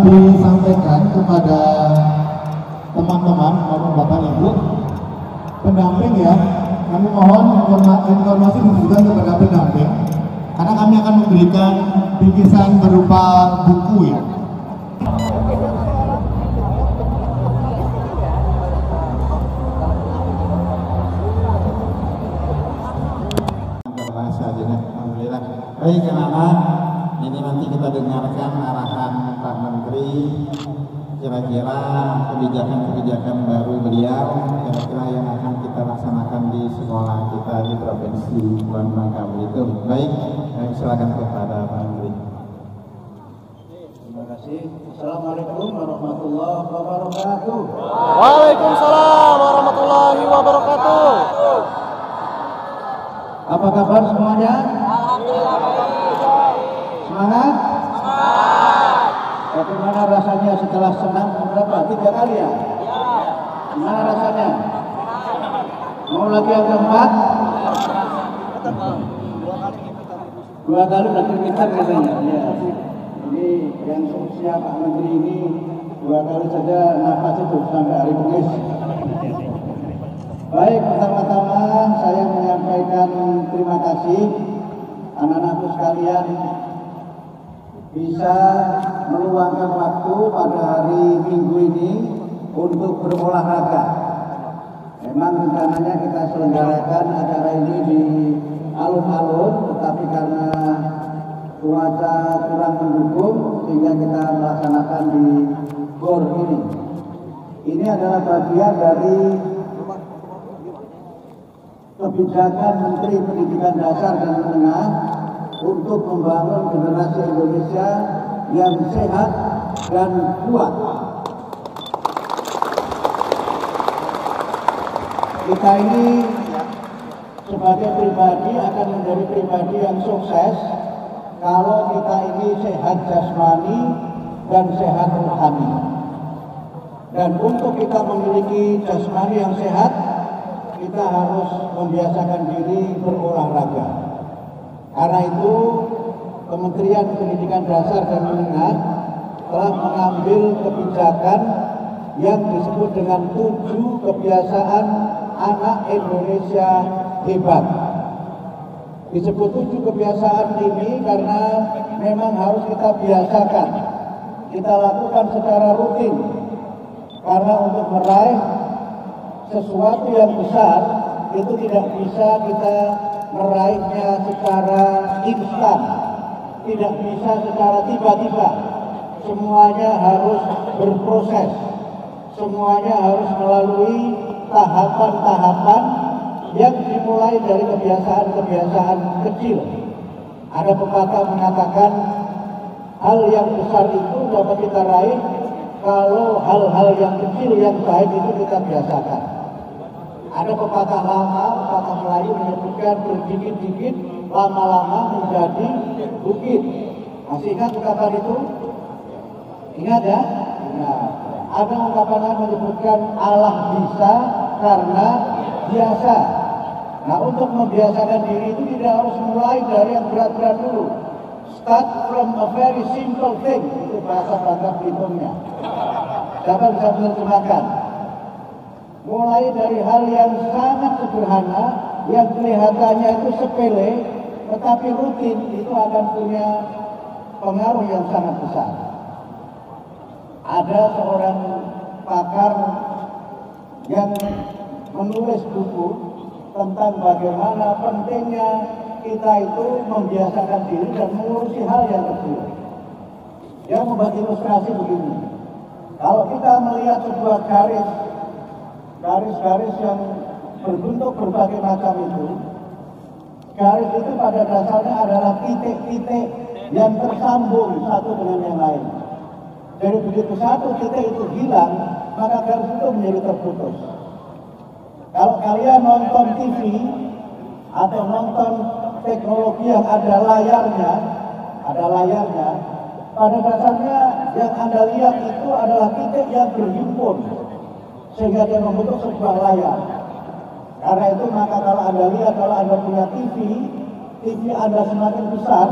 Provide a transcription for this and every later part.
Disampaikan kepada teman-teman maupun Bapak Ibu pendamping ya, kami mohon informasi diberikan kepada pendamping karena kami akan memberikan bingkisan berupa buku ya. Alhamdulillah. Baik anak-anak, ini nanti kita dengarkan arahan Pak Menteri, kira-kira kebijakan-kebijakan baru beliau, kira-kira yang akan kita laksanakan di sekolah kita di Provinsi Bangka Belitung. Baik, silakan kepada Pak Menteri. Terima kasih. Assalamualaikum warahmatullahi wabarakatuh. Waalaikumsalam warahmatullahi wabarakatuh. Apa kabar semuanya? Semangat? Bagaimana rasanya setelah senam berapa? 3 kali ya? Gimana rasanya? Mau lagi yang keempat? 2 kali berarti pintar katanya. Ya. Ini yang seusia Pak Menteri ini 2 kali saja nafas itu sampai hari Kamis. Baik, pertama-tama saya menyampaikan terima kasih anak-anakku sekalian bisa meluangkan waktu pada hari Minggu ini untuk berolahraga. Memang rencananya kita selenggarakan acara ini di alun-alun, tetapi karena cuaca kurang mendukung sehingga kita melaksanakan di GOR ini. Ini adalah bagian dari kebijakan Menteri Pendidikan Dasar dan Menengah untuk membangun generasi Indonesia yang sehat dan kuat. Kita ini sebagai pribadi akan menjadi pribadi yang sukses kalau kita ini sehat jasmani dan sehat rohani. Dan untuk kita memiliki jasmani yang sehat, kita harus membiasakan diri berolahraga. Karena itu Kementerian Pendidikan Dasar dan Menengah telah mengambil kebijakan yang disebut dengan 7 kebiasaan anak Indonesia hebat. Disebut 7 kebiasaan ini karena memang harus kita biasakan, kita lakukan secara rutin. Karena untuk meraih sesuatu yang besar itu tidak bisa kita meraihnya secara instan, tidak bisa secara tiba-tiba. Semuanya harus berproses, semuanya harus melalui tahapan-tahapan yang dimulai dari kebiasaan-kebiasaan kecil. Ada pepatah mengatakan hal yang besar itu dapat kita raih kalau hal-hal yang kecil yang baik itu kita biasakan. Ada pepatah lama, pepatah Melayu menyebutkan berdikit-dikit lama-lama menjadi bukit. Masih ingat ungkapan itu? Ingat ya? Nah, ada ungkapan lain menyebutkan Allah bisa karena biasa. Nah, untuk membiasakan diri itu tidak harus mulai dari yang berat-berat dulu. Start from a very simple thing. Itu bahasa Bangka Belitungnya. Siapa bisa menerjemahkan? Mulai dari hal yang sangat sederhana, yang kelihatannya itu sepele, tetapi rutin, itu akan punya pengaruh yang sangat besar. Ada seorang pakar yang menulis buku tentang bagaimana pentingnya kita itu membiasakan diri dan mengurusi hal yang kecil. Dia membuat ilustrasi begini. Kalau kita melihat sebuah garis-garis yang berbentuk berbagai macam itu, garis itu pada dasarnya adalah titik-titik yang tersambung satu dengan yang lain. Jadi begitu satu titik itu hilang, maka garis itu menjadi terputus. Kalau kalian nonton TV atau nonton teknologi yang ada layarnya, pada dasarnya yang Anda lihat itu adalah titik yang berhimpun sehingga dia membentuk sebuah layar. Karena itu maka kalau Anda lihat, kalau Anda punya TV Anda semakin besar,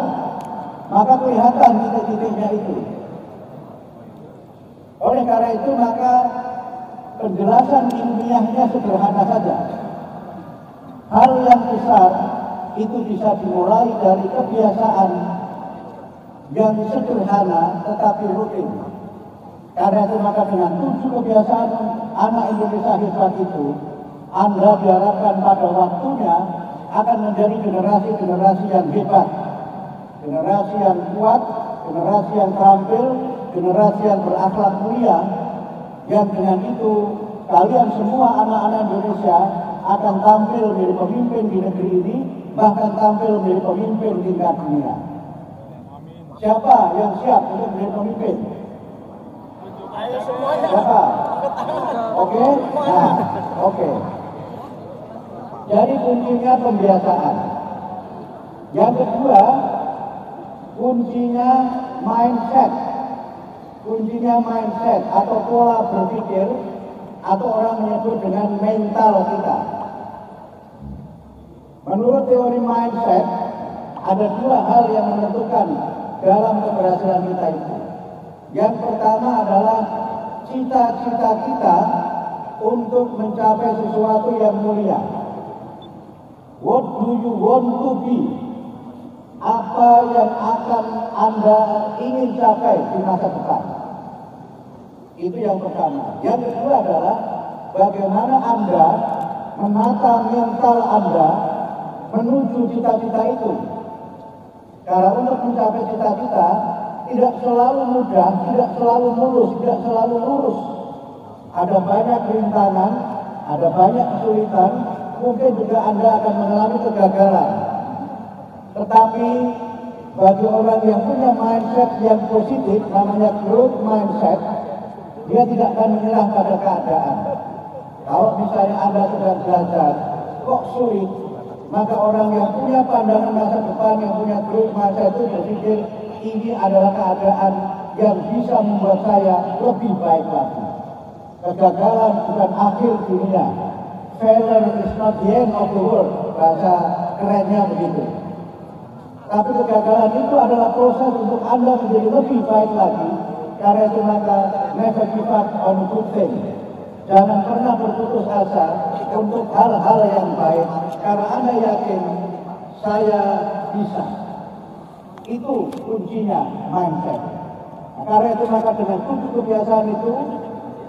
maka kelihatan titik-titiknya itu. Oleh karena itu maka penjelasan ilmiahnya sederhana saja. Hal yang besar itu bisa dimulai dari kebiasaan yang sederhana tetapi rutin. Karena itu maka dengan 7 kebiasaan anak Indonesia hebat itu, Anda diharapkan pada waktunya akan menjadi generasi-generasi yang hebat, generasi yang kuat, generasi yang terampil, generasi yang berakhlak mulia, yang dengan itu kalian semua anak-anak Indonesia akan tampil menjadi pemimpin di negeri ini, bahkan tampil menjadi pemimpin tingkat dunia. Siapa yang siap untuk menjadi pemimpin? Siapa? Oke? Nah, oke. Jadi kuncinya pembiasaan. Yang kedua, kuncinya mindset. Kuncinya mindset atau pola berpikir, atau orang menyebut dengan mental kita. Menurut teori mindset, ada 2 hal yang menentukan dalam keberhasilan kita itu. Yang pertama adalah cita-cita kita untuk mencapai sesuatu yang mulia. What do you want to be? Apa yang akan Anda ingin capai di masa depan? Itu yang pertama. Yang kedua adalah bagaimana Anda menata mental Anda menuju cita-cita itu. Karena untuk mencapai cita-cita tidak selalu mudah, tidak selalu mulus, tidak selalu lurus. Ada banyak rintangan, ada banyak kesulitan, mungkin juga Anda akan mengalami kegagalan. Tetapi bagi orang yang punya mindset yang positif, namanya growth mindset, dia tidak akan menyerah pada keadaan. Kalau misalnya Anda sedang belajar, kok sulit, maka orang yang punya pandangan masa depan, yang punya growth mindset itu berpikir, ini adalah keadaan yang bisa membuat saya lebih baik lagi. Kegagalan bukan akhir dunia. Failure is not the end of the world. Bahasa kerennya begitu. Tapi kegagalan itu adalah proses untuk Anda menjadi lebih baik lagi. Karena itu maka never give up on good thing. Jangan pernah berputus asa untuk hal-hal yang baik. Karena Anda yakin saya bisa. Itu kuncinya mindset. Nah, karena itu maka dengan 7 kebiasaan itu,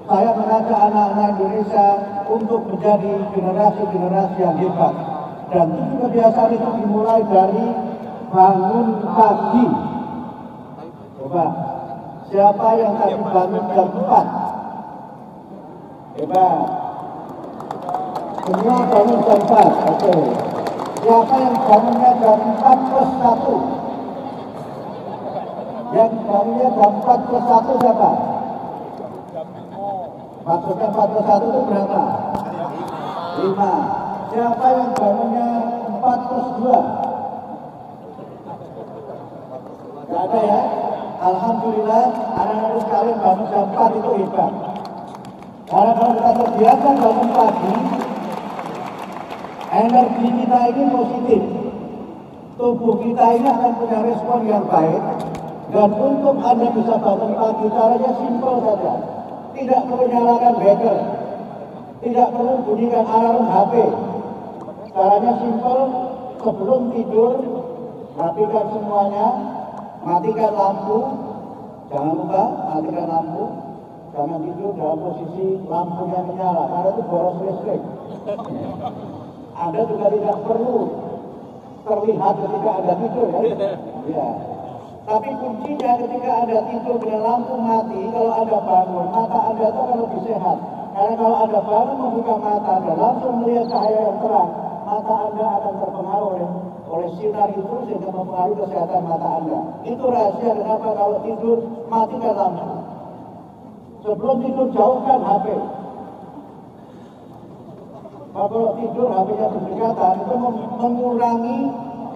saya mengajak anak-anak Indonesia untuk menjadi generasi-generasi yang hebat. Dan 7 kebiasaan itu dimulai dari bangun pagi. Coba, siapa yang tadi bangun jam 4? Hebat. Semua bangun jam 4, oke. Siapa yang bangunnya jam 4+1? Yang bangunnya jam 4+1 siapa? Maksudnya 4+1 itu berapa? 5. Siapa yang bangunnya 4+2? Gak ada ya? Alhamdulillah, anak-anak sekalian bangun jam 4 itu hebat. Karena kalau kita terbiasa bangun pagi, energi kita ini positif. Tubuh kita ini akan punya respon yang baik. Dan untuk Anda bisa bangun pagi, caranya simpel saja. Tidak perlu nyalakan beker, tidak perlu bunyikan alarm HP. Caranya simpel, sebelum tidur, rapikan semuanya, matikan lampu. Jangan lupa matikan lampu. Jangan tidur dalam posisi lampunya menyala, karena itu boros listrik. Anda juga tidak perlu terlihat ketika Anda tidur, ya. Ya. Tapi kuncinya ketika Anda tidur dengan lampu mati, kalau Anda bangun, mata Anda itu akan lebih sehat. Karena kalau Anda bangun membuka mata Anda, langsung melihat cahaya yang terang, mata Anda akan terpengaruh oleh sinar itu sehingga mempengaruhi kesehatan mata Anda. Itu rahasia kenapa kalau tidur matikan lampu. Sebelum tidur jauhkan HP. Kalau tidur HP-nya berdekatan itu mengurangi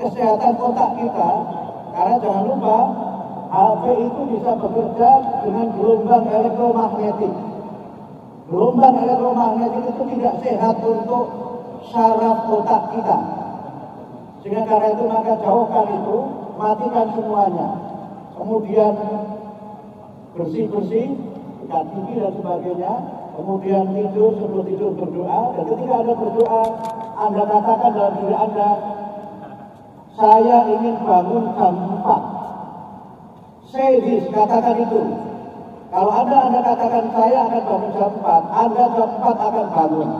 kesehatan otak kita. Karena jangan lupa HP itu bisa bekerja dengan gelombang elektromagnetik. Gelombang elektromagnetik itu tidak sehat untuk saraf otak kita. Sehingga karena itu maka jauhkan itu, matikan semuanya. Kemudian bersih-bersih, ikat gigi dan sebagainya. Kemudian tidur, sebelum tidur berdoa. Dan ketika Anda berdoa, Anda katakan dalam diri Anda, saya ingin bangun jam 4. Say this, katakan itu. Kalau Anda katakan saya akan bangun jam 4, Anda jam 4 akan bangun.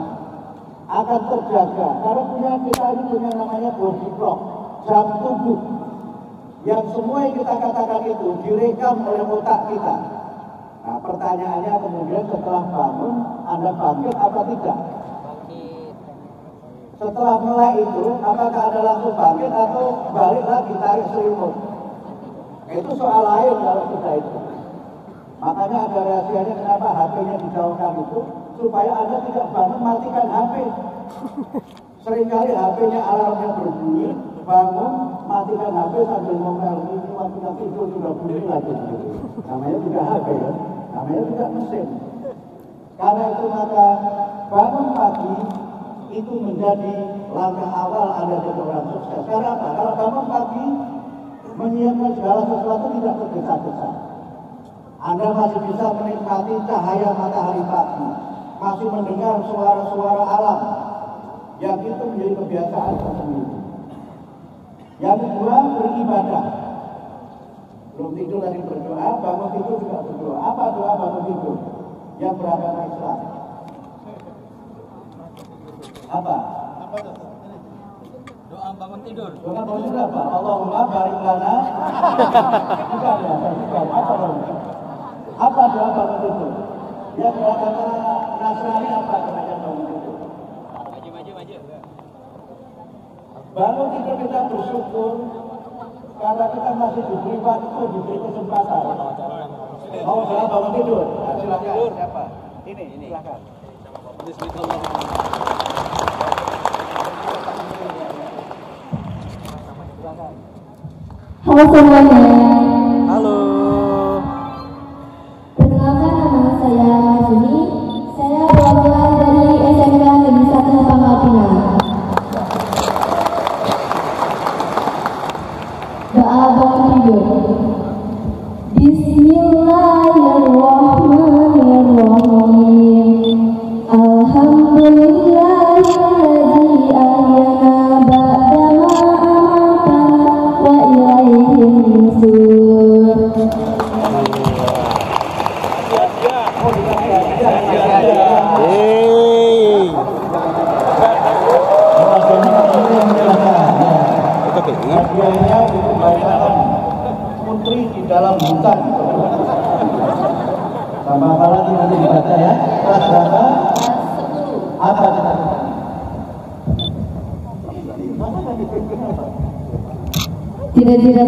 Akan terjaga. Karena kita ini punya namanya body clock, jam tubuh. Yang semua yang kita katakan itu direkam oleh otak kita. Nah, pertanyaannya kemudian setelah bangun, Anda bangkit apa tidak? Setelah melek itu, apakah Anda langsung bangkit atau balik lagi tarik selimut? Itu soal lain kalau sudah itu. Makanya ada rahasianya kenapa HP-nya dijauhkan itu, supaya Anda tidak bangun matikan HP. Seringkali HP-nya alarmnya berbunyi, bangun, matikan HP sambil ngomel, ini waktu nanti itu sudah bunyi lagi. Namanya juga HP ya, namanya juga mesin. Karena itu maka bangun pagi itu menjadi langkah awal Anda jadi orang sukses. Karena apa? Kalau bangun pagi menyiapkan segala sesuatu tidak tergesa-gesa. Anda masih bisa menikmati cahaya matahari pagi, masih mendengar suara-suara alam, yang itu menjadi kebiasaan tersendiri. Yang kedua, beribadah. Belum tidur tadi berdoa, bangun tidur juga berdoa. Apa doa bangun tidur? Yang beragama Islam. Apa? Doa bangun tidur. Doa bangun tidur apa? Allahumma barik lana. Bukan ya, bukan. Apa dong? Apa doa bangun tidur? Yang beragama Nasrani apa namanya bangun tidur? Maju. Bangun tidur kita bersyukur karena kita masih diberi waktu, diberi kesempatan. Mau doa bangun tidur? Nah, silakan. Siapa? Ini. Silakan. Halo semuanya. Halo. Perkenalkan nama saya Majuni. Saya perwakilan dari SMK Negeri 1 Pangkal Pinang. Doa bangun tidur. Bismillahirrahmanirrahim. Alhamdulillahilladzi ahyana ba'dama amatana wa ilaihim nusur. Hadiahnya itu bayangan putri di dalam hutan. Sama apa lagi nanti dibaca ya? Kelas berapa? Apa kita? Cita-cita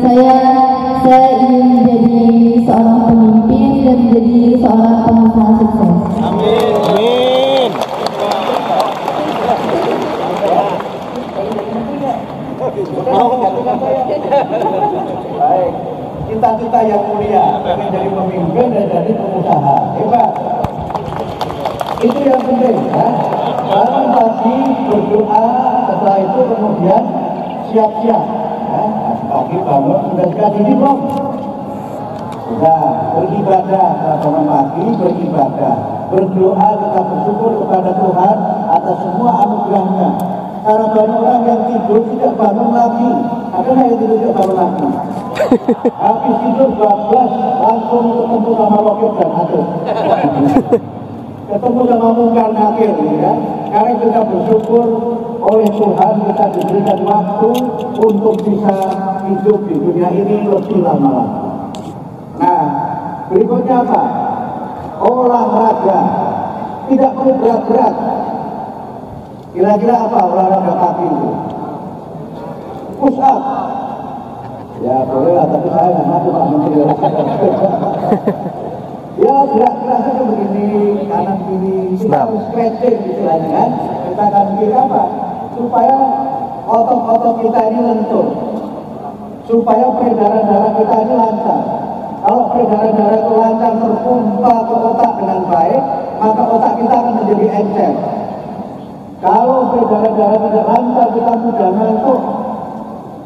saya ingin menjadi seorang pemimpin dan menjadi seorang pengusaha sukses. Amin. Baik, cita-cita yang mulia, ingin jadi pemimpin dan jadi pengusaha. Hebat. Itu yang penting ya. Bangun pagi, berdoa, setelah itu kemudian siap-siap. Ya. Pagi bangun, sudah sekali ini belum? Sudah, beribadah, bangun pagi, beribadah. Berdoa, kita bersyukur kepada Tuhan atas semua anugerahnya. Karena banyak orang yang tidur tidak bangun lagi. Ada nggak yang tidur tidak bangun lagi? Habis tidur 12 langsung ketemu sama Roket dan Atur. Ketemu sama Mungkar Nakir, ya. Karena kita bersyukur oleh Tuhan kita diberikan waktu untuk bisa hidup di dunia ini lebih lama lagi. Nah, berikutnya apa? Olahraga. Tidak perlu berat-berat. Kira-kira apa olahraga pagi itu? Push up. Ya boleh lah, tapi saya nggak mampu Pak Menteri. Ya gerak-gerak saja begini, kanan kiri. Kita harus stretching istilahnya kan. Kita akan kiri apa? Supaya otot-otot kita ini lentur. Supaya peredaran darah kita ini lancar. Kalau peredaran darah itu lancar terpompa ke otak dengan baik, maka otak kita akan menjadi encer. Kalau berdarah-darah tidak lancar, kita mudah ngantuk.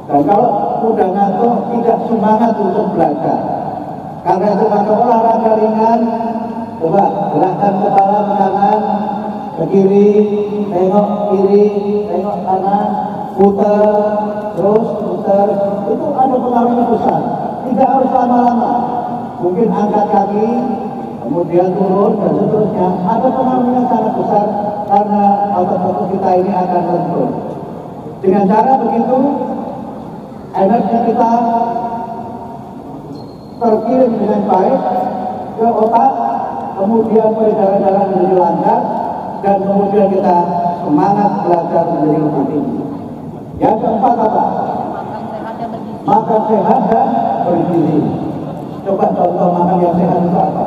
Dan kalau mudah ngantuk, tidak semangat untuk belajar. Karena itu maka olahraga ringan, coba gerakkan kepala ke kanan, ke kiri, tengok kiri, tengok kanan, putar, terus putar. Itu ada pengaruhnya besar. Tidak harus lama-lama. Mungkin angkat kaki, kemudian turun dan seterusnya. Ada pengaruhnya sangat besar karena otot-otot kita ini akan lentur. Dengan cara begitu, energi kita terkirim dengan baik ke otak, kemudian peredaran darah menjadi lancar, dan kemudian kita semangat belajar menjadi lebih tinggi. Yang keempat apa? Makan sehat dan bergizi. Coba contoh makan yang sehat itu apa?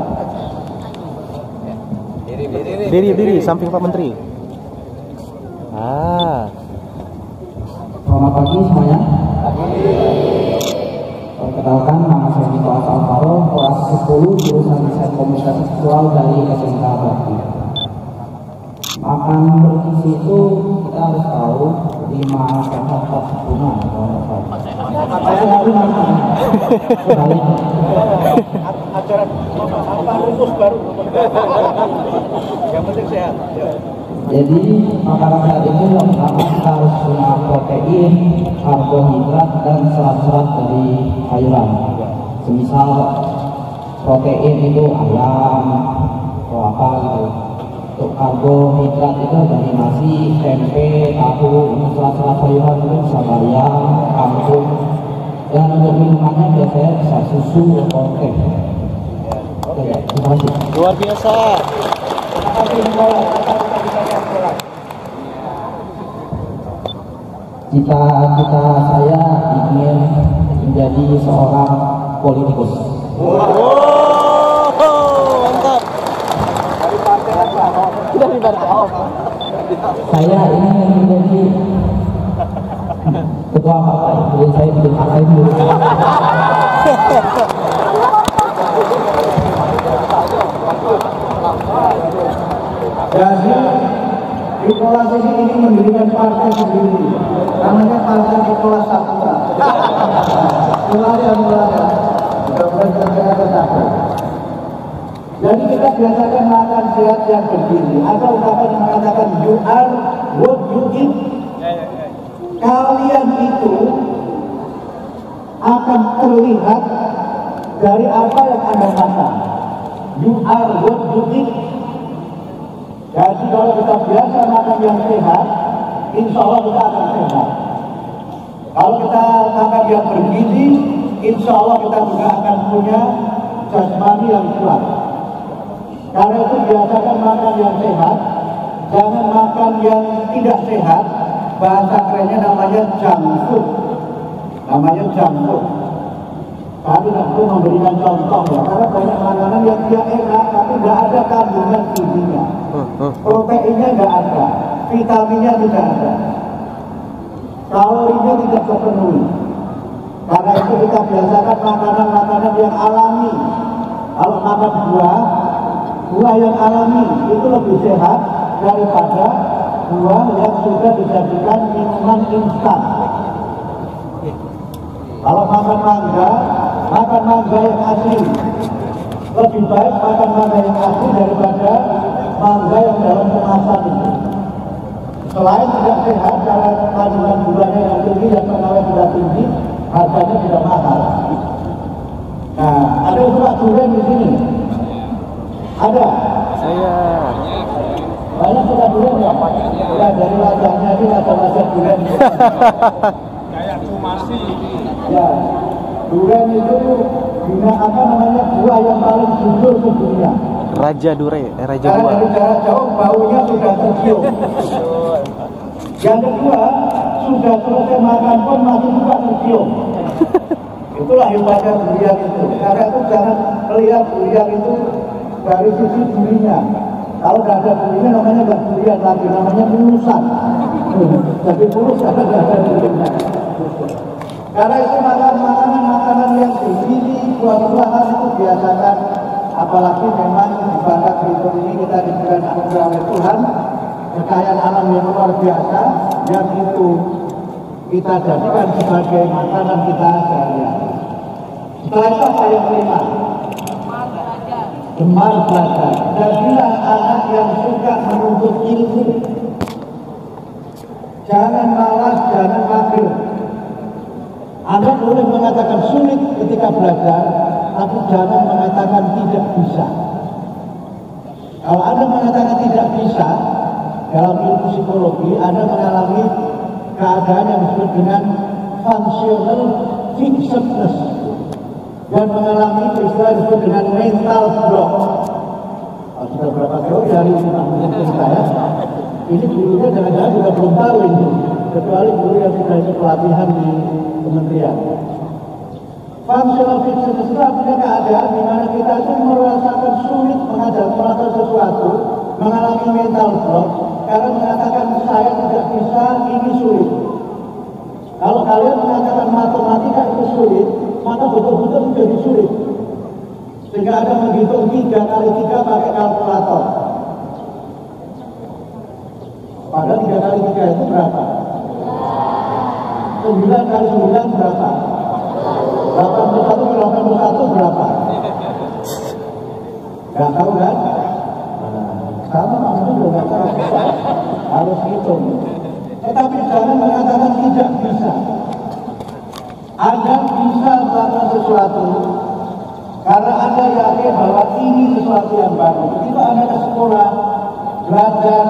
Diri, samping Pak Menteri. Selamat pagi semuanya. Perkenalkan, nama saya Nicholas Alvaro, kelas 10 jurusan Desain Komunikasi Visual dari SMK Bakti. Makan bergizi itu kita harus tahu 5 sehat tak sempurna. Acara apa rumus baru? Yang penting sehat. Jadi makanan sehat itu yang pertama kita harus punya protein, karbohidrat, dan serat-serat dari sayuran. Semisal protein itu ayam atau apa gitu. Untuk karbohidrat itu dari nasi, tempe, tahu. Untuk serat-serat sayuran itu bisa bayam, kangkung. Dan untuk minumannya biasanya bisa susu atau teh. Oke, terima kasih. Luar biasa. Cita-cita saya ingin menjadi seorang politikus. Mantap. Dari partai apa? Saya ingin menjadi ketua partai. Jadi saya bikin partai dulu. Jadi Nicholas ini mendirikan partai sendiri. Namanya Partai Nicholas Saputra. Mulai. Mudah-mudahan saya tercapai. Jadi kita biasakan makan sehat yang bergizi. Ada ungkapan yang mengatakan you are what you eat. Kalian itu akan terlihat dari apa yang Anda makan. You are what you eat. Jadi kalau kita biasa makan yang sehat, insya Allah kita akan sehat. Kalau kita makan yang bergizi, insya Allah kita juga akan punya jasmani yang kuat. Karena itu biasakan makan yang sehat, jangan makan yang tidak sehat. Bahasa kerennya namanya junk food. Namanya junk food. Kami tidak perlu memberikan contoh ya, karena banyak makanan yang dia enak, tapi tidak ada kandungan gizinya. Proteinnya tidak ada, vitaminnya tidak ada, kalorinya tidak terpenuhi. Karena itu kita biasakan makanan-makanan yang alami. Kalau makan buah yang alami itu lebih sehat daripada buah yang sudah dijadikan minuman instan. Kalau makan mangga yang asli. Lebih baik makan mangga yang asli daripada mangga yang dalam kemasan itu. Selain tidak sehat, karena kandungan gulanya yang tinggi dan pengawet juga tinggi, harganya tidak mahal. Nah, ada yang suka durian di sini? Ada? Saya. Banyak suka durian ya? Ya, dari wajahnya ini wajah durian. Kayak cumasi. Ya, durian itu buah yang paling jujur di dunia. Raja Dure, Raja Karena Buah. dari jarak jauh baunya sudah tercium. Yang kedua, sudah selesai makan pun masih juga tercium. Itulah hebatnya durian itu. Karena itu jangan melihat durian itu dari sisi durinya. Kalau tidak ada durinya namanya tidak durian lagi, namanya pulusan. Jadi pulus karena tidak ada durinya. Karena itu makanan yang bergizi, buah-buahan itu biasakan. Apalagi memang di Batak Belitung ini kita diberikan anugerah oleh Tuhan, kekayaan alam yang luar biasa yang itu kita jadikan sebagai makanan kita sehari-hari. Setelah itu apa yang kelima? Gemar belajar. Jadilah anak yang suka menuntut ilmu. Jangan malas, jangan mager. Anda boleh mengatakan sulit ketika belajar, tapi jangan mengatakan tidak bisa. Kalau Anda mengatakan tidak bisa, dalam ilmu psikologi, Anda mengalami keadaan yang disebut dengan functional fixedness dan mengalami peristiwa disebut dengan mental block. Sudah berapa tahun dari mungkin saya, ini gurunya jangan-jangan juga belum tahu ini, kecuali guru yang sudah ikut pelatihan di kementerian. Functional fixedness itu artinya keadaan di mana kita itu merasakan sulit melakukan sesuatu, mengalami mental block, karena mengatakan saya tidak bisa, ini sulit. Kalau kalian mengatakan matematika itu sulit, maka betul-betul menjadi sulit. Sehingga ada menghitung 3 kali 3 pakai kalkulator. Padahal 3 kali 3 itu berapa? 9 kali 9 berapa? 81 kali 81 berapa? Gak tahu kan? Sama kamu juga gak tahu. Harus hitung. Tetapi jangan mengatakan tidak bisa. Anda bisa melakukan sesuatu karena Anda yakin bahwa ini sesuatu yang baru. Begitu Anda ke sekolah, belajar,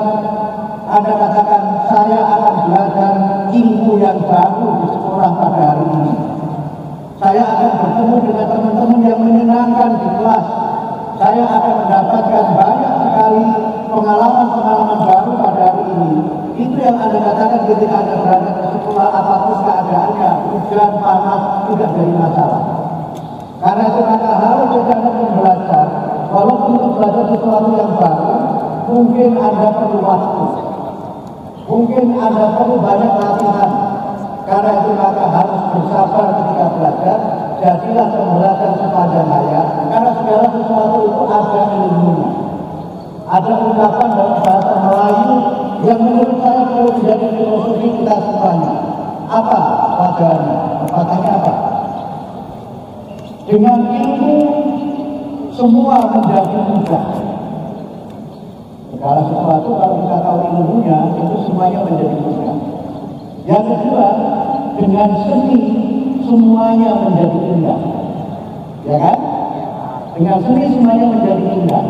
Anda katakan saya akan belajar ilmu yang baru di sekolah pada hari ini. Saya akan bertemu dengan teman-teman yang menyenangkan di kelas. Saya akan mendapatkan banyak sekali pengalaman-pengalaman baru pada hari ini. Itu yang Anda katakan ketika Anda berada di sekolah, apapun keadaannya, hujan, panas, tidak jadi masalah. Karena itu maka harus Anda belajar, walaupun untuk belajar sesuatu yang baru, mungkin Anda perlu waktu. Mungkin Anda perlu banyak latihan. Karena itu maka harus bersabar ketika belajar. Jadilah pembelajar sepanjang hayat. Karena segala sesuatu itu ada ilmunya. Ada ungkapan dalam bahasa Melayu yang menurut saya perlu menjadi filosofi kita semuanya. Apa pelajarannya? Katanya apa? Dengan ilmu semua menjadi mudah. Segala sesuatu kalau kita tahu ilmunya itu semuanya menjadi mudah. Yang kedua, dengan seni semuanya menjadi indah. Ya kan? Dengan seni semuanya menjadi indah.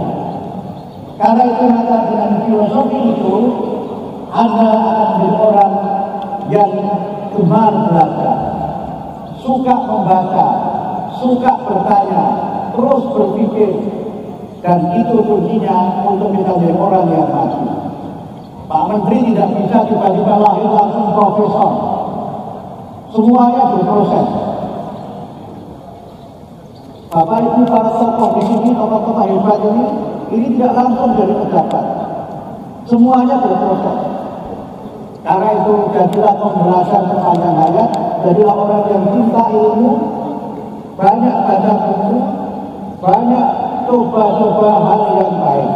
Karena itu maka dengan filosofi itu Anda akan menjadi orang yang gemar belajar, suka membaca, suka bertanya, terus berpikir, dan itu kuncinya untuk kita menjadi orang yang maju. Pak Menteri tidak bisa tiba-tiba lahir langsung profesor. Semuanya berproses. Bapak Ibu para tokoh di sini, tokoh-tokoh hebat ini tidak langsung dari pejabat. Semuanya berproses. Karena itu jadilah pembelajar sepanjang hayat, jadilah orang yang cinta ilmu, banyak baca buku, banyak coba-coba hal yang baik.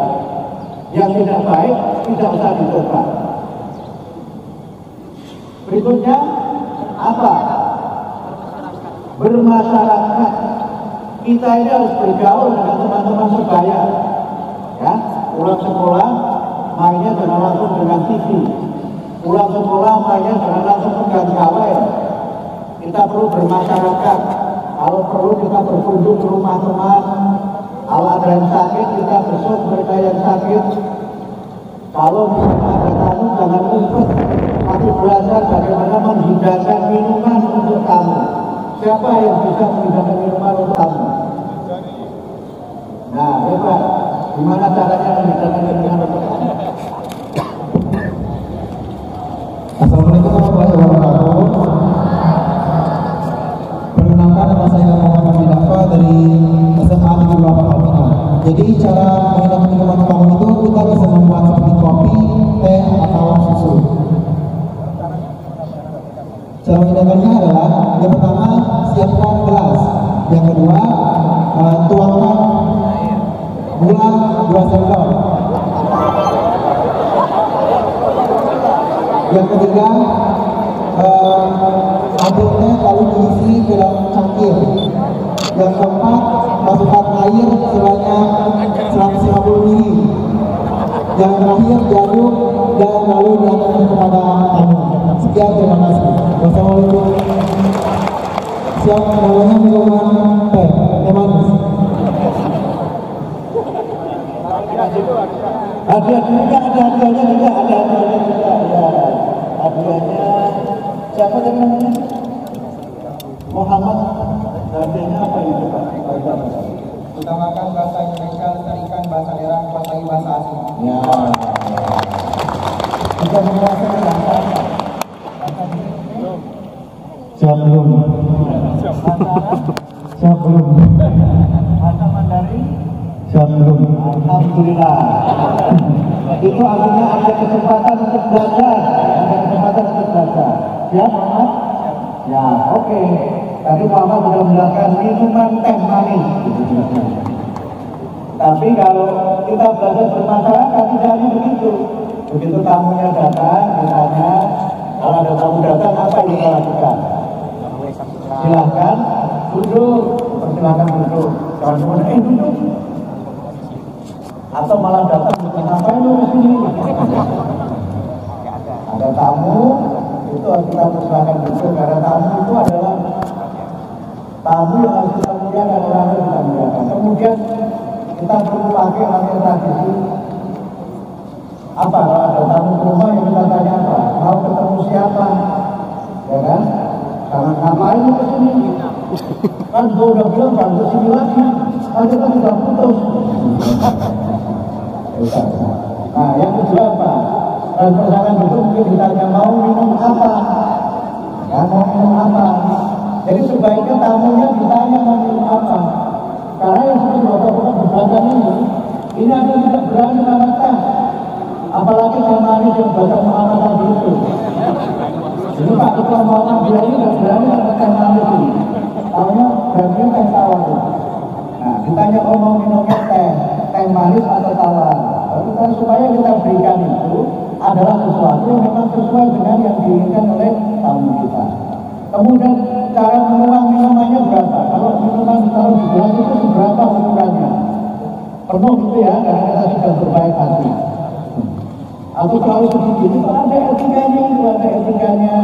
Yang tidak baik tidak usah dicoba. Berikutnya apa? Bermasyarakat. Kita ini harus bergaul dengan teman-teman sebaya. Ya, pulang sekolah mainnya jangan langsung dengan TV. Pulang sekolah mainnya jangan langsung dengan gawai. Kita perlu bermasyarakat. Kalau perlu kita berkunjung ke rumah teman. Kalau ada yang sakit kita besok mereka yang sakit. Kalau misalnya ada tamu jangan ngumpet, tapi belajar bagaimana menghidangkan minuman untuk tamu. Siapa yang bisa menghidangkan minuman untuk tamu? Nah, hebat. Gimana caranya menghidangkan minuman untuk tamu? Assalamualaikum warahmatullahi wabarakatuh. Perkenalkan nama saya Muhammad Didafa dari SMA Negeri 8 Alpina. Jadi cara menghidangkan minuman tamu itu kita bisa membuat seperti kopi, teh, atau susu. Cara menghidangkannya adalah yang pertama siapkan gelas, yang kedua tuangkan gula 2 sendok. Yang ketiga, airnya lalu diisi ke dalam cangkir. Yang keempat, masukkan air sebanyak 150 ml. Yang terakhir, diaduk dan lalu diantarkan kepada tamu. Sekian, terima kasih. Wassalamualaikum. Siap, namanya minuman teh manis. Hadiah juga, ada hadiahnya juga, ada hadiahnya juga. Ya, hadiahnya siapa tadi namanya? Muhammad. Hadiahnya apa itu Pak? Utamakan bahasa Indonesia, lestarikan bahasa daerah, kuasai bahasa asing. Ya. Kita menguasai bahasa. Siap belum? Siap belum? Bahasa Mandarin. Siap belum? Alhamdulillah. Itu artinya ada kesempatan untuk belajar. Ada kesempatan untuk belajar. Siap Muhammad? Ya, oke. Tadi Muhammad sudah menjelaskan minuman teh manis. Tapi kalau kita belajar bermasyarakat tidak begitu. Begitu tamunya datang, ditanya, kalau ada tamu datang apa yang kita lakukan? Silahkan duduk, persilahkan duduk. Jangan cuma duduk. Atau malah datang ngapain lu di sini? Ada tamu, itu harus kita persilahkan duduk karena tamu itu adalah tamu yang harus kita muliakan, orang yang kita muliakan. Kemudian kita perlu pakai namanya tradisi. Apa kalau ada tamu ke rumah yang kita tanya apa? Mau ketemu siapa? Ya kan? Jangan ngapain lu ke sini? Kan gua udah bilang jangan ke sini lagi. Kan kita sudah putus. Nah, yang kedua apa? Dan persilakan itu mungkin ditanya mau minum apa? Ya, mau minum apa? Jadi sebaiknya tamunya ditanya mau minum apa? Karena yang seperti bapak-bapak di belakang ini ada yang tidak berani sama teh. Apalagi teh manis yang baca Muhammad tadi itu. Jadi Pak Ketua Muhammad dia ini tidak berani sama teh manis ini. Tahunya berani teh tawar. Nah, ditanya mau minumnya teh manis atau tawar. Lalu supaya kita berikan itu adalah sesuatu yang memang sesuai dengan yang diinginkan oleh tamu kita. Kemudian cara menuang minumannya berapa? Kalau minuman ditaruh di gelas itu seberapa ukurannya? Penuh gitu ya, karena kita sudah berbaik hati. Atau kalau sedikit itu ada etikanya,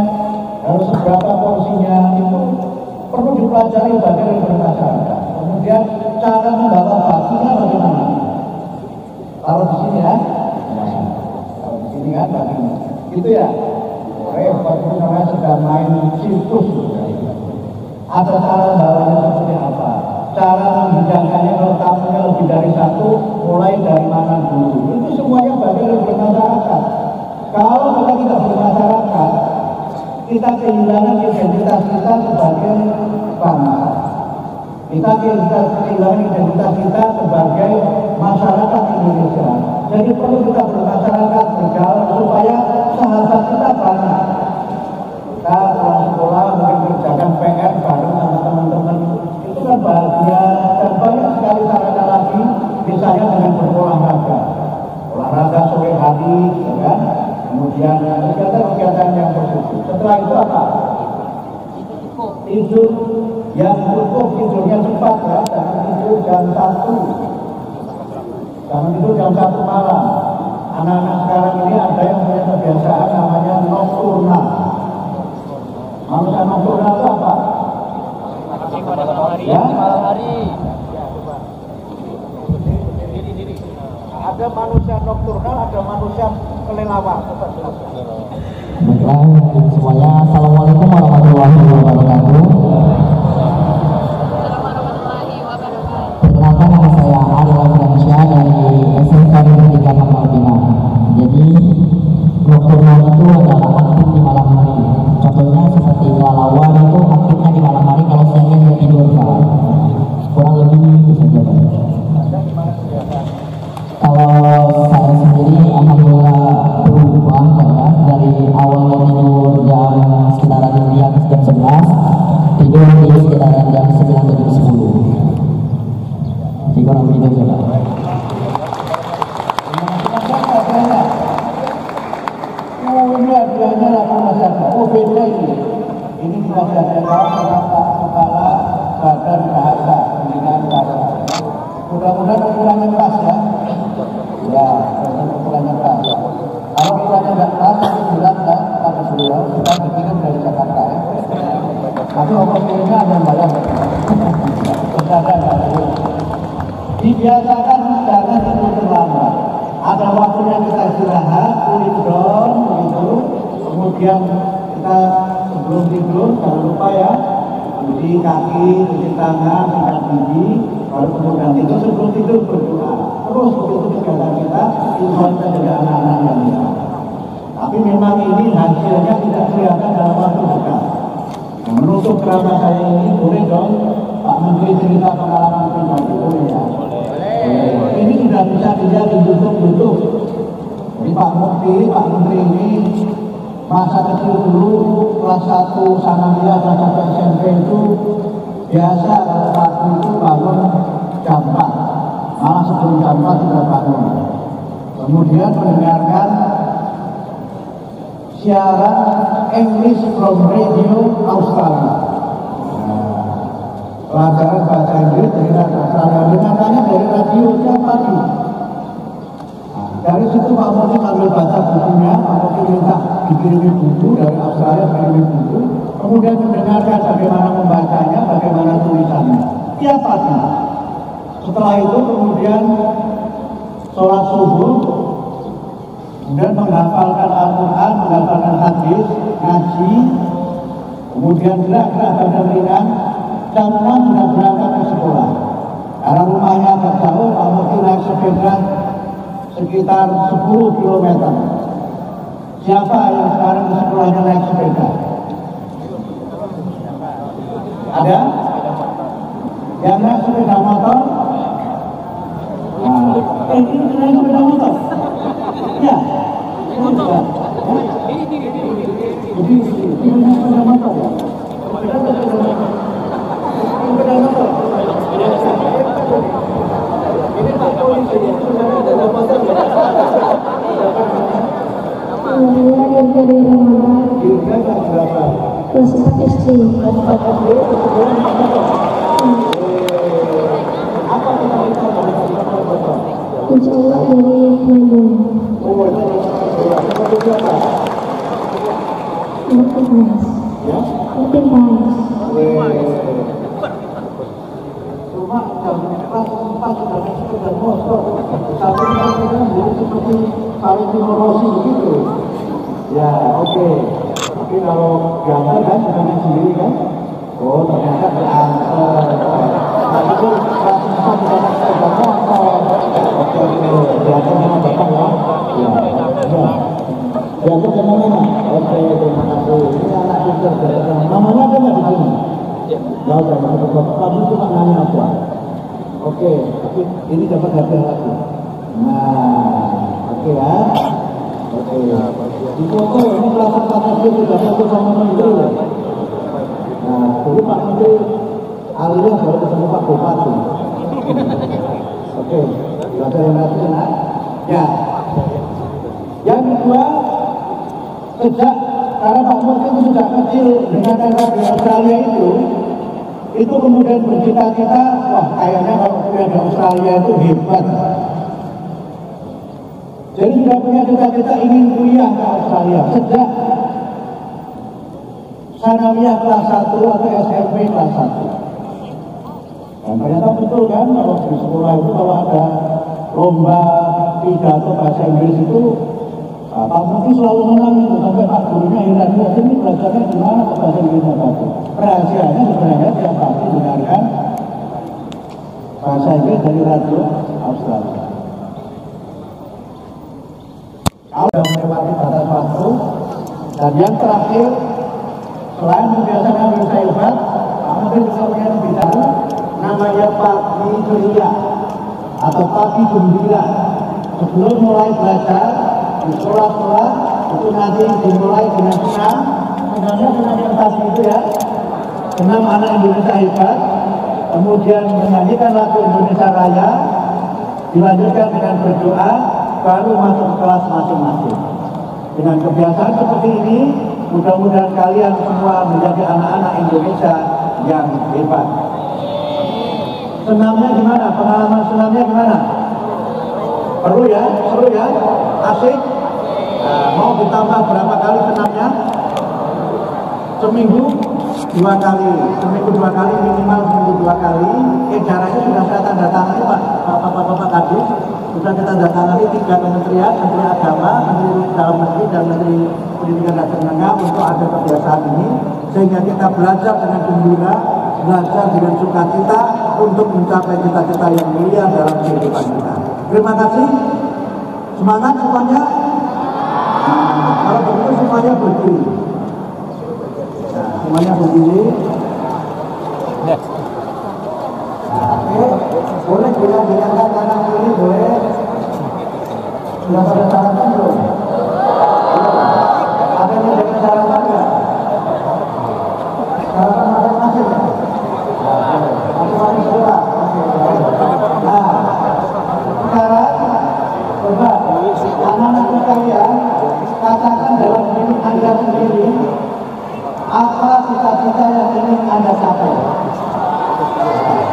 harus seberapa porsinya itu perlu dipelajari bagian dari masyarakat. Kemudian cara membawa batunya bagaimana? Taruh di sini ya, taruh di sini kan batunya. Itu ya. Repot itu namanya sedang main sirkus. Ada cara bawanya seperti apa? Cara menghidangkannya kalau tamunya lebih dari satu, mulai dari mana dulu? Itu semuanya bagian dari bermasyarakat. Kalau kita tidak bermasyarakat, kita kehilangan identitas kita sebagai bangsa. Kita kehilangan identitas kita sebagai masyarakat Indonesia. Jadi perlu kita bermasyarakat bergaul supaya sahabat kita banyak. Kita pulang sekolah mungkin kerjakan PR bareng sama teman-teman. Itu kan bahagia dan banyak sekali sarana lagi. Misalnya dengan berolahraga. Olahraga sore hari, ya kan? Kemudian kegiatan-kegiatan yang positif. Setelah itu apa? Tidur yang cukup, tidurnya cepat ya. Jangan tidur jam 1. Jangan tidur jam 1 malam. Anak-anak sekarang ini ada yang punya kebiasaan namanya nokturnal. Manusia nokturnal itu apa? Ya? Malam hari. Ada manusia nokturnal, ada manusia kelelawar. Baiklah semuanya, assalamualaikum warahmatullahi wabarakatuh. Perkenalkan, nama saya Ariel Fransyah dari SMK Negeri 3 Pangkal Pinang. Jadi nokturnal itu adalah aktif di malam hari. Contohnya seperti kelelawar itu aktifnya di malam hari, kalau siangnya dia tidur Pak. Kurang lebih itu saja Pak. Kalau saya sendiri alhamdulillah berubah ya, dari awalnya tidur jam sekitaran di atas jam 11, tidur di sekitaran jam 9 atau jam 10. Jadi kurang lebih itu saja. ini hadiahnya lagu masyarakat. Oh beda ini. Ini kita jadikan Pak Kepala Badan Bahasa Pembinaan Bahasa. Mudah-mudahan ukurannya pas ya. Ya, ukurannya pas. Kalau ukurannya nggak pas, itu bilang kan pada beliau kita bikin dari Jakarta ya. Tapi ongkosnya ada yang bayar. Dibiasakan jangan tidur terlambat. Ada waktunya kita istirahat, kulit down, begitu. Kemudian kita sebelum tidur jangan lupa ya, cuci kaki, cuci tangan, sikat gigi, baru kemudian tidur. Sebelum tidur berdoa. Terus begitu kegiatan kita, insya juga anak-anak yang bisa. Tapi memang ini hasilnya tidak kelihatan dalam waktu dekat. Menutup kerama saya ini boleh dong Pak Menteri cerita pengalaman pribadi boleh ya? Ini sudah bisa dilihat di YouTube. Jadi Pak Menteri ini masa kecil dulu kelas 1 Sanawiyah, kelas 1 SMP itu biasa kalau pagi itu bangun jam 4, malah sebelum jam 4 sudah bangun. Kemudian mendengarkan siaran English from Radio Australia. Pelajaran bahasa Inggris dari Radio Australia. Dengarkannya dari radio tiap pagi. Dari situ Pak Menteri ambil baca bukunya, Pak Menteri minta dikirimi buku dari Australia, dikirimi buku. Kemudian mendengarkan bagaimana membacanya, bagaimana tulisannya. Tiap pagi. Setelah itu kemudian sholat subuh. Kemudian menghafalkan Al-Quran, menghafalkan hadis, ngaji, kemudian gerak-gerak badan ringan, jam 6 sudah berangkat ke sekolah. Karena rumahnya agak jauh, Pak Menteri naik sepeda sekitar 10 km. Siapa yang sekarang ke sekolahnya naik sepeda? Ada? Yang naik sepeda motor? Nah, ini naik sepeda motor? Ya. Jadi ini sepeda motor ya? Sepeda motor. Ini Pak Polisi sepeda motor. Saya Irga dari Ramadan. Irga kelas berapa? Kelas 4 SD. Apa cita-cita dari sepeda motor? Insya Allah dari Bandung. Oh, itu siapa? Martin Paes. Ya? Martin Paes. Cuma pas sudah naik sepeda motor, satu kan jadi seperti Valentino Rossi begitu. Ya, oke. Tapi kalau gambar kan sudah naik sendiri kan? Oh, ternyata diantar. Nah, itu pas sudah naik sepeda motor. Oke, diantar sama bapak ya. Ya, diantar sama mana? Oke, terima kasih. Ini anak pintar. Namanya ada nggak di sini? Ya udah, kamu cuma nanya aja. Oke, tapi ini dapat hadiah lagi. Nah, oke ya. Oke. Di foto ini kelas 4 SD sudah foto sama Menteri. Nah, dulu Pak Menteri alihnya baru ketemu Pak Bupati. Oke, belajar yang rajin ya. Ya. Yang kedua, sejak karena Pak Menteri itu sudah kecil dengan di Australia itu kemudian bercita-cita, wah kayaknya kalau kuliah di Australia itu hebat. Jadi sudah punya cita-cita ingin kuliah ke Australia sejak Sanawiyah kelas 1 atau SMP kelas 1. Dan ternyata betul kan kalau di sekolah itu kalau ada lomba pidato bahasa Inggris itu Pak Menteri selalu menang itu sampai Pak gurunya heran, ya ini belajarnya gimana kok bahasa Inggrisnya bagus. Rahasianya sebenarnya tiap pagi dengarkan bahasa Inggris dari radio Australia. Kalau melewati batas waktu, dan yang terakhir selain biasanya bisa hebat, Pak Menteri juga punya bidang namanya pagi ceria atau pagi gembira. Sebelum mulai belajar di sekolah-sekolah itu nanti dimulai dengan senam, sebenarnya senam yang tadi itu ya, senam anak Indonesia hebat, kemudian menyanyikan lagu Indonesia Raya, dilanjutkan dengan berdoa, baru masuk ke kelas masing-masing. Dengan kebiasaan seperti pagi ini mudah-mudahan kalian semua menjadi anak-anak Indonesia yang hebat. Senamnya gimana? Pengalaman senamnya gimana? Perlu ya? Asik? Nah, mau ditambah berapa kali senamnya? Seminggu 2 kali, minimal seminggu 2 kali. Edarannya sudah saya tanda tangani Pak, Bapak Kadis, sudah kita tanda tangani 3 kementerian, Menteri Agama, Menteri Dalam Negeri, dan Menteri Pendidikan dan Menengah untuk ada kebiasaan ini, sehingga kita belajar dengan gembira, belajar dengan sukacita untuk mencapai cita-cita yang mulia dalam kehidupan kita. Terima kasih, semangat semuanya. Kalau begitu semuanya berdiri. Semuanya berdiri. Oke, boleh goyang-goyangkan kanan kiri, boleh. Sudah pada sarapan belum? Ada yang jadi sarapan nggak? Sarapan masing-masing ya? Masing-masing juga. Nah, sekarang coba anak-anak sekalian katakan dalam diri Anda sendiri, apa cita-cita yang ingin Anda capai?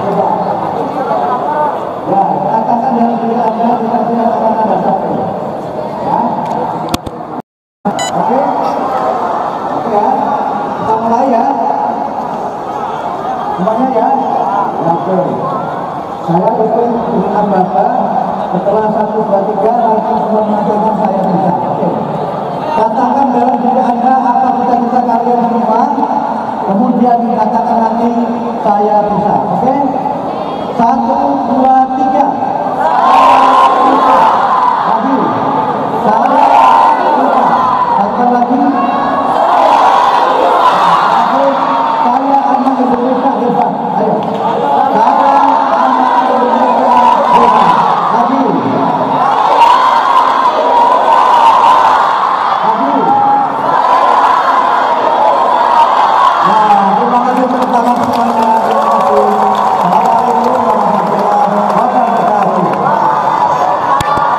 Coba. Ya, katakan dalam diri Anda cita-cita yang akan Anda capai. Ya. Oke? Oke ya? Kita mulai ya. Semuanya ya? Oke. Saya hitung dengan Bapak. Setelah 1, 2, 3, nanti semua mengatakan saya bisa. Oke. Katakan dalam diri Anda apa cita-cita kalian semua, kemudian katakan nanti saya bisa. Oke? 1, 2, 3. Lagi. 1, 2, 3. Satu lagi. Saya anak Indonesia hebat. Ayo. Saya anak Indonesia hebat. Lagi.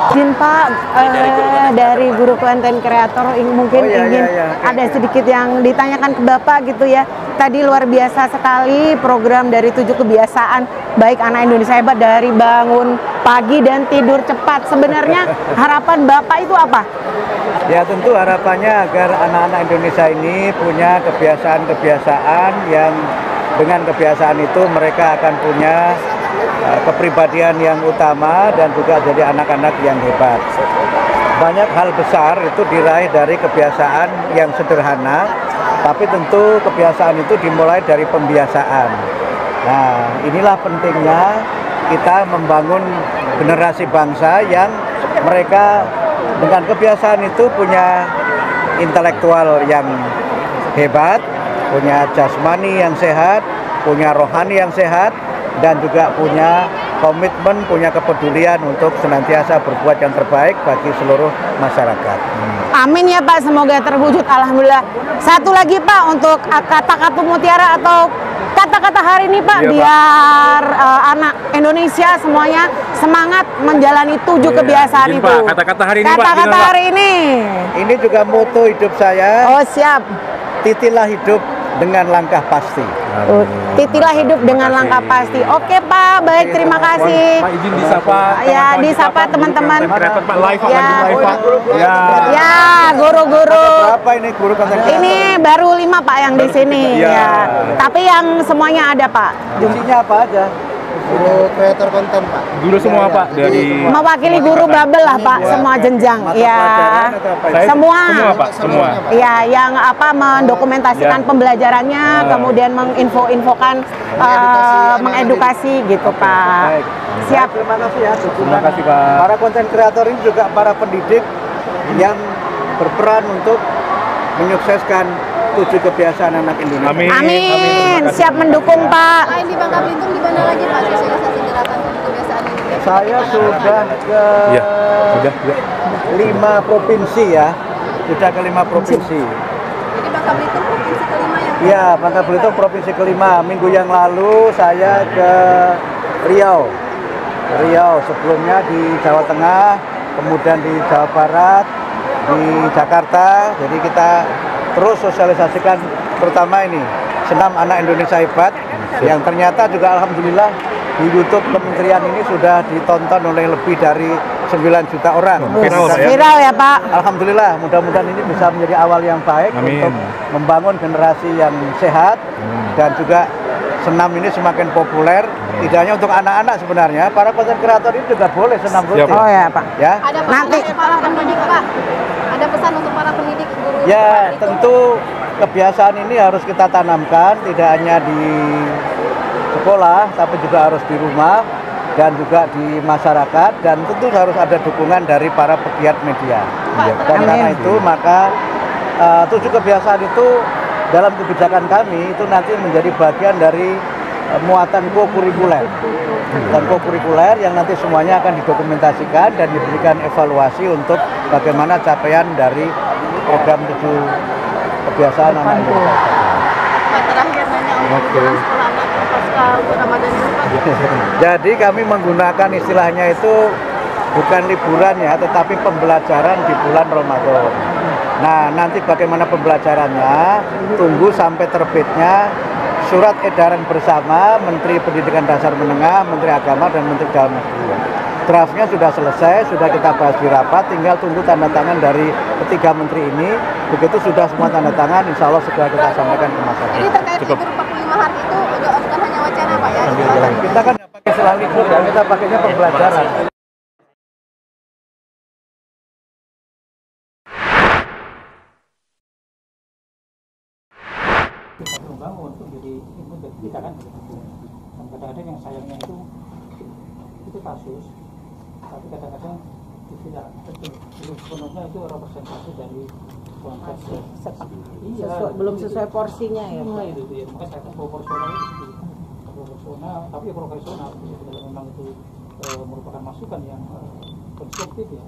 Izin Pak, dari guru konten kreator mungkin ingin ada sedikit yang ditanyakan ke Bapak gitu ya. Tadi luar biasa sekali program dari 7 kebiasaan baik anak Indonesia hebat, dari bangun pagi dan tidur cepat. Sebenarnya harapan Bapak itu apa? Ya tentu harapannya agar anak-anak Indonesia ini punya kebiasaan-kebiasaan yang dengan kebiasaan itu mereka akan punya kepribadian yang utama dan juga jadi anak-anak yang hebat. Banyak hal besar itu diraih dari kebiasaan yang sederhana, tapi tentu kebiasaan itu dimulai dari pembiasaan. Nah, inilah pentingnya kita membangun generasi bangsa yang mereka dengan kebiasaan itu punya intelektual yang hebat, punya jasmani yang sehat, punya rohani yang sehat, dan juga punya komitmen, punya kepedulian untuk senantiasa berbuat yang terbaik bagi seluruh masyarakat. Amin ya Pak, semoga terwujud. Alhamdulillah. Satu lagi Pak, untuk kata-kata mutiara atau kata-kata hari ini Pak, biar anak Indonesia semuanya semangat menjalani 7 kebiasaan itu. Pak, kata-kata hari ini kata-kata Pak, hari ini. Ini juga moto hidup saya. Oh siap. Titilah hidup dengan langkah pasti. Titilah hidup dengan langkah pasti. Oke Pak, baik, terima kasih. Pak izin disapa. Ya, disapa teman-teman. Pak live Pak, ya. live Pak. Ya. Ya, guru-guru. Berapa ini guru konten? Ini baru 5 Pak yang di sini. Ya. Tapi yang semuanya ada Pak. Fungsinya apa aja? Guru kreator konten Pak. Guru semua Pak, dari mewakili guru Babel lah Pak, semua jenjang. Ya. Semua. Semua Pak, semua. Ya, yang apa mendokumentasikan pembelajarannya, kemudian menginfokan, mengedukasi gitu Pak. Baik. Siap. Terima kasih ya. Terima kasih Pak. Para konten kreator ini juga para pendidik yang berperan untuk menyukseskan 7 kebiasaan anak Indonesia. Amin. Amin. Siap mendukung Pak. Selain di Bangka Belitung, di mana lagi Pak sosialisasi gerakan kebiasaan ini? Saya sudah ke Ya, sudah. 5 provinsi ya. Sudah ke 5 provinsi. Jadi Bangka Belitung provinsi kelima yang Ya, Bangka Belitung provinsi kelima. Minggu yang lalu saya ke Riau. Sebelumnya di Jawa Tengah, kemudian di Jawa Barat, di Jakarta. Jadi kita terus sosialisasikan terutama ini senam anak Indonesia hebat yang ternyata juga alhamdulillah di YouTube kementerian ini sudah ditonton oleh lebih dari 9 juta orang. Viral ya Pak. Alhamdulillah, mudah-mudahan ini bisa menjadi awal yang baik untuk membangun generasi yang sehat dan juga senam ini semakin populer. Tidak hanya untuk anak-anak sebenarnya, para konten kreator ini juga boleh senam rutin. Oh ya Pak. Ya. Ada pesan untuk para pendidik Pak? Ada pesan untuk para pendidik guru? Ya, tentu kebiasaan ini harus kita tanamkan tidak hanya di sekolah tapi juga harus di rumah dan juga di masyarakat, dan tentu harus ada dukungan dari para pegiat media. Dan karena itu maka 7 kebiasaan itu dalam kebijakan kami itu nanti menjadi bagian dari muatan co-kurikuler. Dan co-kurikuler yang nanti semuanya akan didokumentasikan dan diberikan evaluasi untuk bagaimana capaian dari program 7 kebiasaan anak Indonesia. Pak, terakhir nanya untuk liburan sekolah anak pasca Ramadan ini Pak. Jadi kami menggunakan istilahnya itu bukan liburan ya, tetapi pembelajaran di bulan Ramadan. Nah, nanti bagaimana pembelajarannya, tunggu sampai terbitnya surat edaran bersama Menteri Pendidikan Dasar Menengah, Menteri Agama, dan Menteri Dalam Negeri. Draftnya sudah selesai, sudah kita bahas di rapat, tinggal tunggu tanda tangan dari ketiga menteri ini. Begitu sudah semua tanda tangan, insya Allah segera kita sampaikan ke masyarakat. Jadi terkait libur 45 hari itu bukan hanya wacana Pak ya? Kita kan nggak pakai istilah libur ya, kita pakainya pembelajaran. Membangun itu jadi kita kan, dan kadang-kadang yang sayangnya itu kasus, tapi kadang-kadang tidak betul sepenuhnya itu representasi dari konteks Belum sesuai porsinya ya Pak. itu ya, maka saya kan proporsional itu proporsional tapi profesional kalau memang itu merupakan masukan yang konstruktif ya,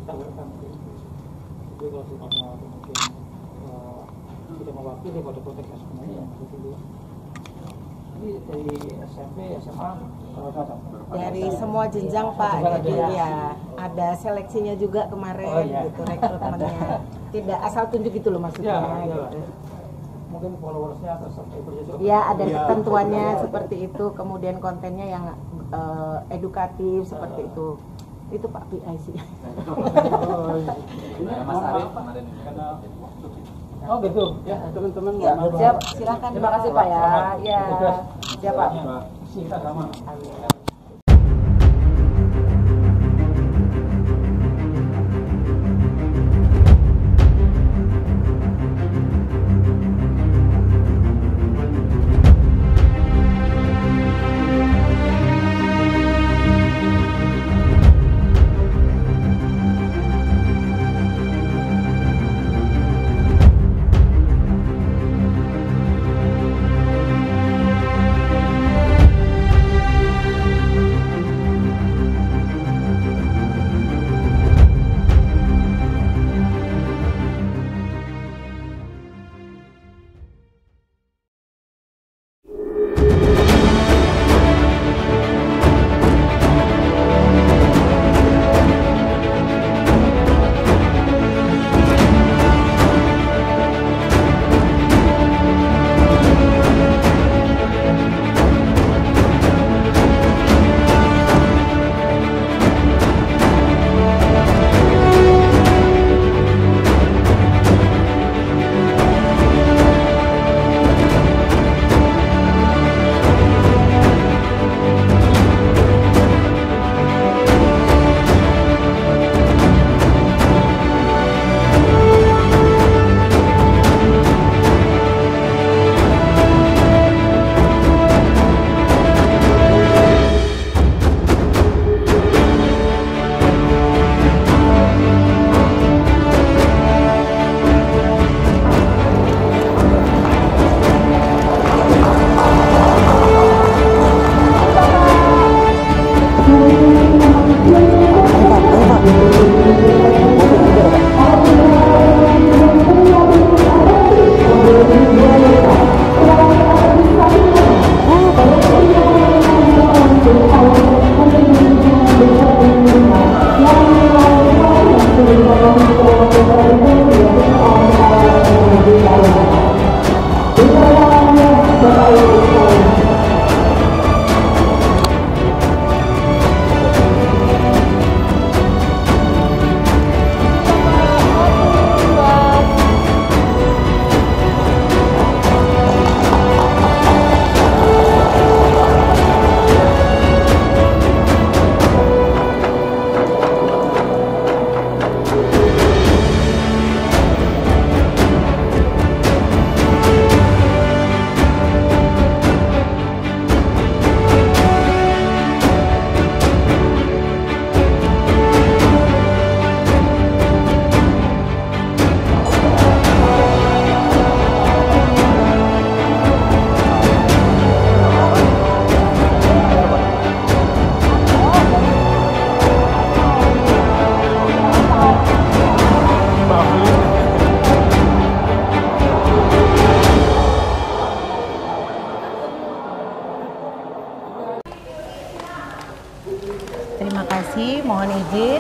kita welcome itu. Jadi kalau sifatnya mungkin tidak mewakili pada konteks sebenarnya yang begitu. Jadi dari SMP, SMA, Dari semua jenjang Pak, jadi ya ada seleksinya juga kemarin gitu, rekrutmennya. Tidak asal tunjuk gitu loh maksudnya gitu. Mungkin followersnya atau subscribersnya juga. Ya ada ketentuannya seperti itu, kemudian kontennya yang edukatif seperti itu. Itu Pak PIC. Mas Arif kemarin karena oh gitu ya teman-teman ya, siap, silakan. Terima kasih Pak ya. Ya, siap Pak. Kita sama.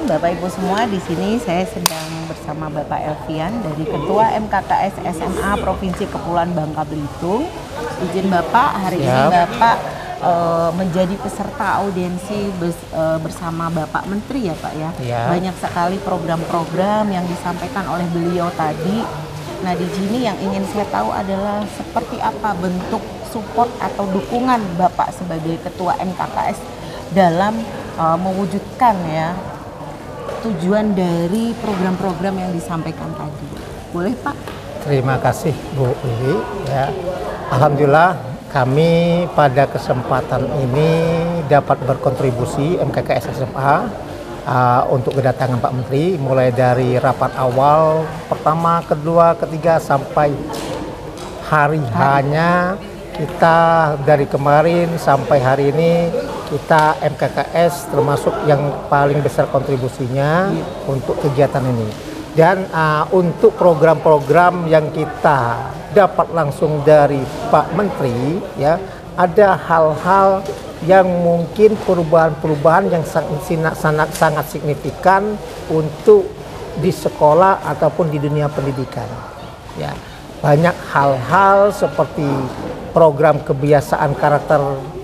Bapak Ibu semua, di sini saya sedang bersama Bapak Elvian dari Ketua MKKS SMA Provinsi Kepulauan Bangka Belitung. Izin Bapak, hari ini Bapak menjadi peserta audiensi bersama Bapak Menteri ya Pak ya. Banyak sekali program-program yang disampaikan oleh beliau tadi. Nah, di sini yang ingin saya tahu adalah seperti apa bentuk support atau dukungan Bapak sebagai Ketua MKKS dalam mewujudkan ya tujuan dari program-program yang disampaikan tadi. Boleh Pak? Terima kasih Bu Wiwi. Ya, alhamdulillah kami pada kesempatan ini dapat berkontribusi MKKS SMA untuk kedatangan Pak Menteri, mulai dari rapat awal pertama, kedua, ketiga sampai hari hanya kita dari kemarin sampai hari ini kita MKKS termasuk yang paling besar kontribusinya untuk kegiatan ini. Dan untuk program-program yang kita dapat langsung dari Pak Menteri, ya ada hal-hal yang mungkin perubahan-perubahan yang sangat signifikan untuk di sekolah ataupun di dunia pendidikan. Ya, banyak hal-hal seperti program kebiasaan karakter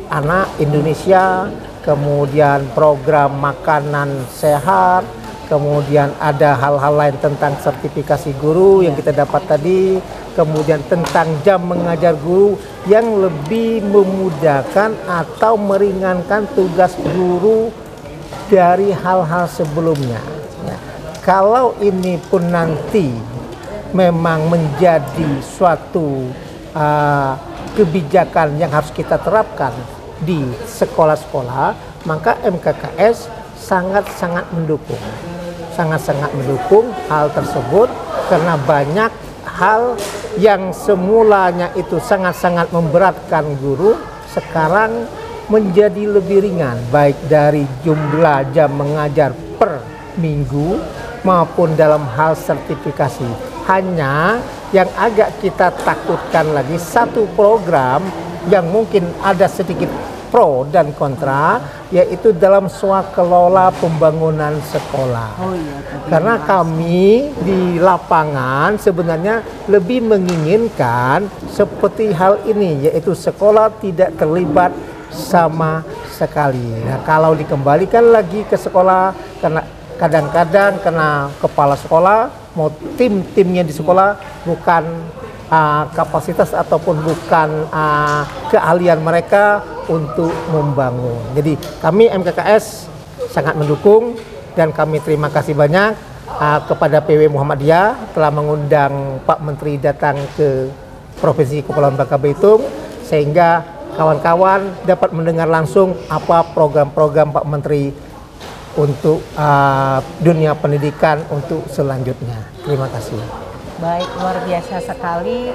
anak Indonesia, kemudian program makanan sehat, kemudian ada hal-hal lain tentang sertifikasi guru yang kita dapat tadi, kemudian tentang jam mengajar guru yang lebih memudahkan atau meringankan tugas guru dari hal-hal sebelumnya. Ya. Kalau ini pun nanti memang menjadi suatu kebijakan yang harus kita terapkan di sekolah-sekolah, maka MKKS sangat-sangat mendukung. Sangat-sangat mendukung hal tersebut karena banyak hal yang semulanya itu sangat-sangat memberatkan guru sekarang menjadi lebih ringan, baik dari jumlah jam mengajar per minggu maupun dalam hal sertifikasi. Hanya yang agak kita takutkan lagi satu program yang mungkin ada sedikit pro dan kontra, yaitu dalam swakelola pembangunan sekolah. Karena kami di lapangan sebenarnya lebih menginginkan seperti hal ini, yaitu sekolah tidak terlibat sama sekali. Nah, kalau dikembalikan lagi ke sekolah, karena kadang-kadang kena kepala sekolah, mau tim-timnya di sekolah bukan kapasitas ataupun bukan keahlian mereka untuk membangun. Jadi kami MKKS sangat mendukung dan kami terima kasih banyak kepada PW Muhammadiyah telah mengundang Pak Menteri datang ke Provinsi Kepulauan Bangka Belitung sehingga kawan-kawan dapat mendengar langsung apa program-program Pak Menteri untuk dunia pendidikan untuk selanjutnya. Terima kasih. Baik, luar biasa sekali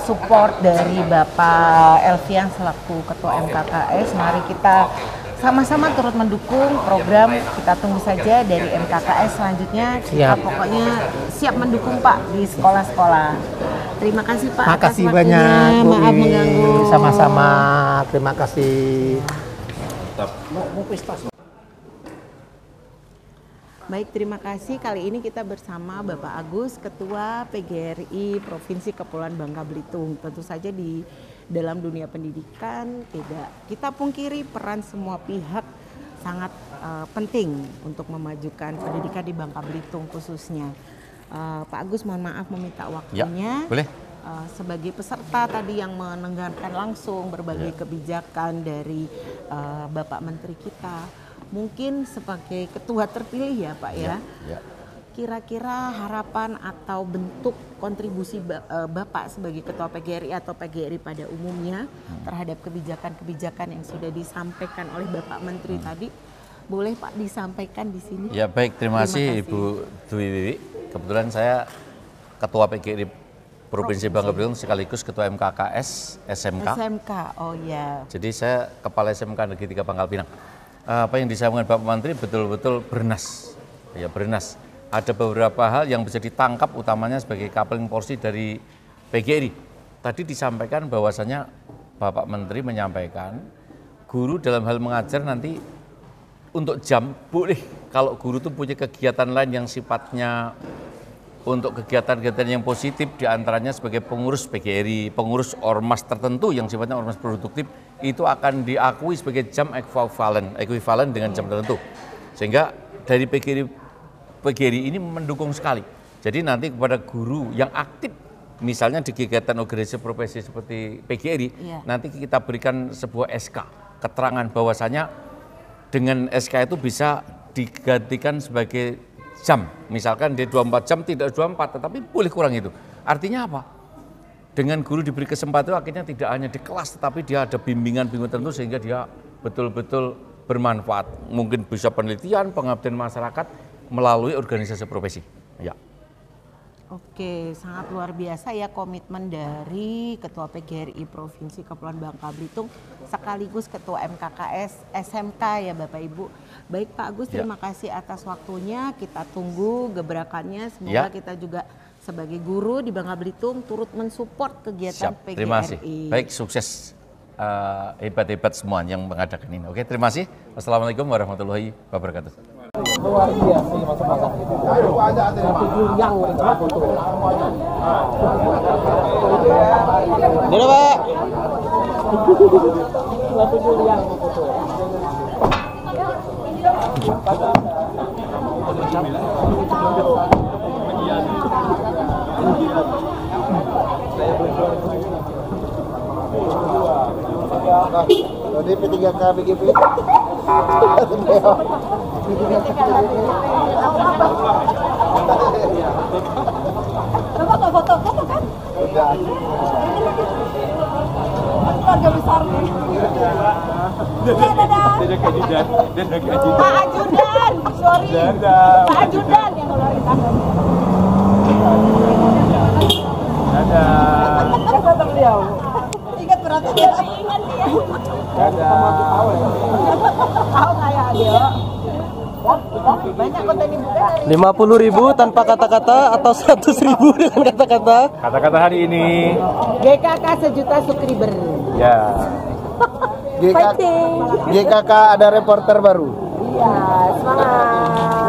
support dari Bapak Elvian selaku Ketua MKKS. Mari kita sama-sama turut mendukung program. Kita tunggu saja dari MKKS selanjutnya. Kita pokoknya siap mendukung Pak di sekolah-sekolah. Terima kasih Pak. Terima kasih banyak. Maaf mengganggu. Sama-sama. Terima kasih. Baik, terima kasih. Kali ini kita bersama Bapak Agus, Ketua PGRI Provinsi Kepulauan Bangka Belitung. Tentu saja di dalam dunia pendidikan tidak kita pungkiri peran semua pihak sangat penting untuk memajukan pendidikan di Bangka Belitung khususnya. Pak Agus, mohon maaf meminta waktunya. Ya, boleh. Sebagai peserta tadi yang mendengarkan langsung berbagai kebijakan dari Bapak Menteri kita. Mungkin sebagai ketua terpilih ya Pak ya, kira-kira harapan atau bentuk kontribusi Bapak sebagai ketua PGRI atau PGRI pada umumnya terhadap kebijakan-kebijakan yang sudah disampaikan oleh Bapak Menteri tadi, boleh Pak disampaikan di sini? Ya baik, terima kasih Ibu Dwi Wiwi. Kebetulan saya ketua PGRI Provinsi Bangka Belitung sekaligus ketua MKKS SMK. SMK, oh ya. Jadi saya kepala SMK Negeri 3 Pangkal Pinang. Apa yang disampaikan Bapak Menteri betul-betul bernas, ya bernas. Ada beberapa hal yang bisa ditangkap utamanya sebagai coupling porsi dari PGRI. Tadi disampaikan bahwasanya Bapak Menteri menyampaikan guru dalam hal mengajar nanti untuk jam boleh kalau guru tuh punya kegiatan lain yang sifatnya untuk kegiatan-kegiatan yang positif, diantaranya sebagai pengurus PGRI, pengurus ormas tertentu yang sifatnya ormas produktif, itu akan diakui sebagai jam ekuivalen dengan jam tertentu. Sehingga dari PGRI ini mendukung sekali. Jadi nanti kepada guru yang aktif, misalnya di kegiatan organisasi profesi seperti PGRI, nanti kita berikan sebuah SK, keterangan bahwasanya dengan SK itu bisa digantikan sebagai jam. Misalkan dia 24 jam, tidak 24, tetapi boleh kurang itu. Artinya apa? Dengan guru diberi kesempatan akhirnya tidak hanya di kelas, tetapi dia ada bimbingan-bimbingan tertentu sehingga dia betul-betul bermanfaat. Mungkin bisa penelitian, pengabdian masyarakat melalui organisasi profesi. Ya. Oke, sangat luar biasa ya komitmen dari Ketua PGRI Provinsi Kepulauan Bangka Belitung sekaligus Ketua MKKS SMK ya Bapak Ibu. Baik Pak Agus, terima kasih atas waktunya. Kita tunggu gebrakannya. Semoga kita juga sebagai guru di Bangka Belitung turut mensupport kegiatan PGRI. Terima kasih. Baik, sukses hebat-hebat semua yang mengadakan ini. Oke, terima kasih. Wassalamualaikum warahmatullahi wabarakatuh. Luar biasa masa-masa itu. Satu juliang foto. Ini Pak. Satu juliang foto. Jadi P3K BGP. Foto kan? Keluarga besar nih. Pak Ajudan, sorry. Pak Ajudan yang ngeluarin tangan. Kata beliau. Ingat berarti dia ingat dia. Tahu kayak Adio. Banyak konten ibu kan 50.000 tanpa kata-kata atau 100.000 dengan kata-kata? Kata-kata hari ini. GKK sejuta subscriber. Ya. GKK ada reporter baru. Iya, semangat.